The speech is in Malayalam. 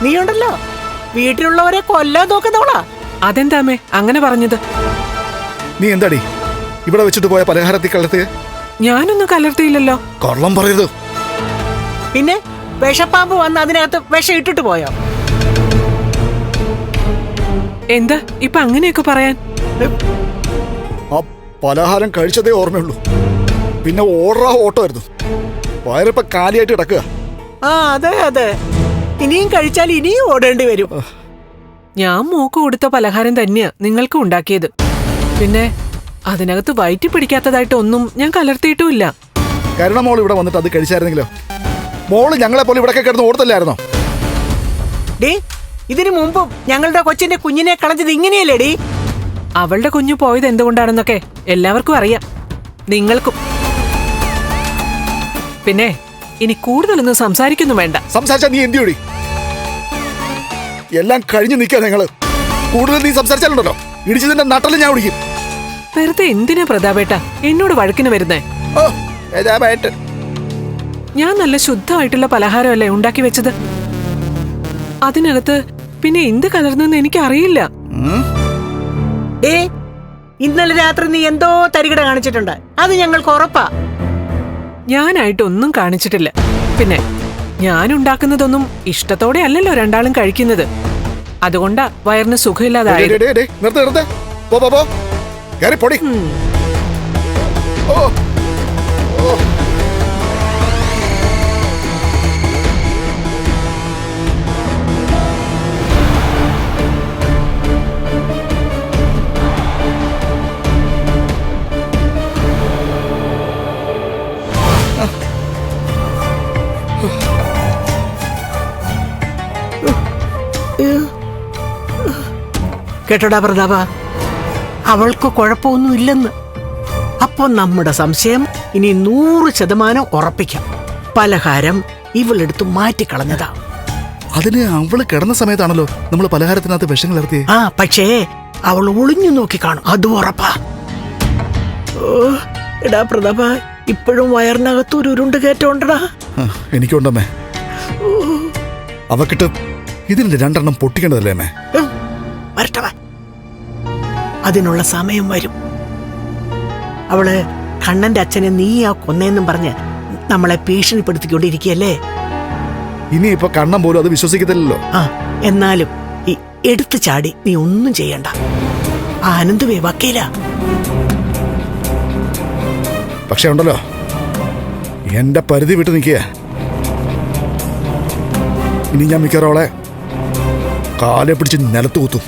നീയുണ്ടല്ലോ വീട്ടിലുള്ളവരെ കൊല്ലാൻ നോക്കുന്നവളാ. അതെന്താമേ അങ്ങനെ പറഞ്ഞത്? നീ എന്താടി ഇവിടെ വെച്ചിട്ട് പോയ പലഹാരത്തിൽ കലർത്തിയ? ഞാനൊന്നും കലർത്തിയില്ലല്ലോ. കള്ളം പറയരുത്. പിന്നെ വിഷപ്പാമ്പ് വന്ന് അതിനകത്ത് വിഷം ഇട്ടിട്ട് പോയോ? എന്താ ഇപ്പൊ അങ്ങനെയൊക്കെ പറയാൻ? ആ പലഹാരം കഴിച്ചതേ ഓർമ്മയുള്ളൂ. പിന്നെ ഓട്ടമായിരുന്നു. വയറിപ്പ കാലിയായിട്ട് കിടക്കുക. ആ അതെ അതെ, ഇനിയും കഴിച്ചാൽ ഇനിയും ഓടേണ്ടി വരും. ഞാൻ മോക്ക് കൊടുത്ത പലഹാരം തന്നെയാ നിങ്ങൾക്ക് ഉണ്ടാക്കിയത്. പിന്നെ അതിനകത്ത് വയറ്റി പിടിക്കാത്തതായിട്ട് ഒന്നും ഞാൻ കലർത്തിയിട്ടുമില്ല. കരുണ മോൾ ഇവിടെ വന്നിട്ട് അത് കഴിച്ചായിരുന്നെങ്കിലോ? മോള് ഞങ്ങളെ പോലെ ഇവിടെ കിടന്ന് ഓടത്തല്ലായിരുന്നോ? ഡേ, ഇതിനു മുമ്പും ഞങ്ങളുടെ കൊച്ചിന്റെ കുഞ്ഞിനെ കളഞ്ഞത് ഇങ്ങനെയല്ലേ ഡി? അവളുടെ കുഞ്ഞു പോയത് എന്തുകൊണ്ടാണെന്നൊക്കെ എല്ലാവർക്കും അറിയാം, നിങ്ങൾക്കും. പിന്നെ ഇനി കൂടുതലൊന്നും സംസാരിക്കുന്നു വേണ്ട. സംസാരിച്ചാ നീ എന്തിയോടി? എല്ലാം കഴിഞ്ഞു നിൽക്കാ ഞങ്ങള്. കൂടുതൽ നീ സംസാരിച്ചാലുണ്ടല്ലോ ഇടിച്ചതിന്റെ നട്ടല് ഞാൻ വിളിക്കും. വെറുതെ എന്തിനാ പ്രതാപേട്ട എന്നോട് വഴക്കിന് വരുന്നേ? ഞാൻ നല്ല ശുദ്ധമായിട്ടുള്ള പലഹാരമല്ലേ ഉണ്ടാക്കി വെച്ചത്. അതിനകത്ത് പിന്നെ എന്ത് കലർന്നെന്ന് എനിക്കറിയില്ല. ഡേ, ഇന്നലെ രാത്രി നീ എന്തോ തരികിട കാണിച്ചിട്ടുണ്ട്, അത് ഞങ്ങൾക്ക് ഉറപ്പാ. ഞാനായിട്ടൊന്നും കാണിച്ചിട്ടില്ല. പിന്നെ ഞാൻ ഉണ്ടാക്കുന്നതൊന്നും ഇഷ്ടത്തോടെ അല്ലല്ലോ രണ്ടാളും കഴിക്കുന്നത്. അതുകൊണ്ടാ വയറിന് സുഖമില്ലാതായത്. കേട്ടോടാ പ്രതാപ, അവൾക്ക് കുഴപ്പമൊന്നുമില്ലെന്ന്. അപ്പൊ നമ്മുടെ സംശയം ഇനി 100% ഉറപ്പിക്കാം. പലഹാരം ഇവളെടുത്ത് മാറ്റിക്കളഞ്ഞതാ. അതിന് അവള് കിടന്ന സമയത്താണല്ലോ നമ്മൾ പലഹാരത്തിനകത്ത് വിഷം കലർത്തിയേ. ആ പക്ഷേ അവൾ ഒളിഞ്ഞു നോക്കി കാണും, അതും ഉറപ്പാ. എടാ പ്രതാപ, ഇപ്പോഴും വയറിനകത്ത് ഒരു ഉരുണ്ട് കയറ്റമുണ്ടടാ. എനിക്കുണ്ടമ്മേ. അവക്കിട്ട് ഇതിന്റെ 2 എണ്ണം പൊട്ടിക്കേണ്ടതല്ലേ അമ്മേ? വരട്ടവ, അതിനുള്ള സമയം വരും. അവള് കണ്ണന്റെ അച്ഛനെ നീയാ കൊന്നേന്നും പറഞ്ഞ് നമ്മളെ ഭീഷണിപ്പെടുത്തിക്കൊണ്ടിരിക്കുകയല്ലേ. ഇനിയിപ്പൊ കണ്ണൻ പോലും അത് വിശ്വസിക്കത്തില്ലല്ലോ. ആ എന്നാലും ഈ എടുത്തു ചാടി നീ ഒന്നും ചെയ്യണ്ട. ആ അനന്തുവേ വക്കീല. പക്ഷെ ഉണ്ടല്ലോ, എന്റെ പരിധി വിട്ട് നിൽക്കുക. ഇനി ഞാൻ മിക്കവാറും അവളെ കാലെ പിടിച്ച് നിലത്ത് കുത്തും.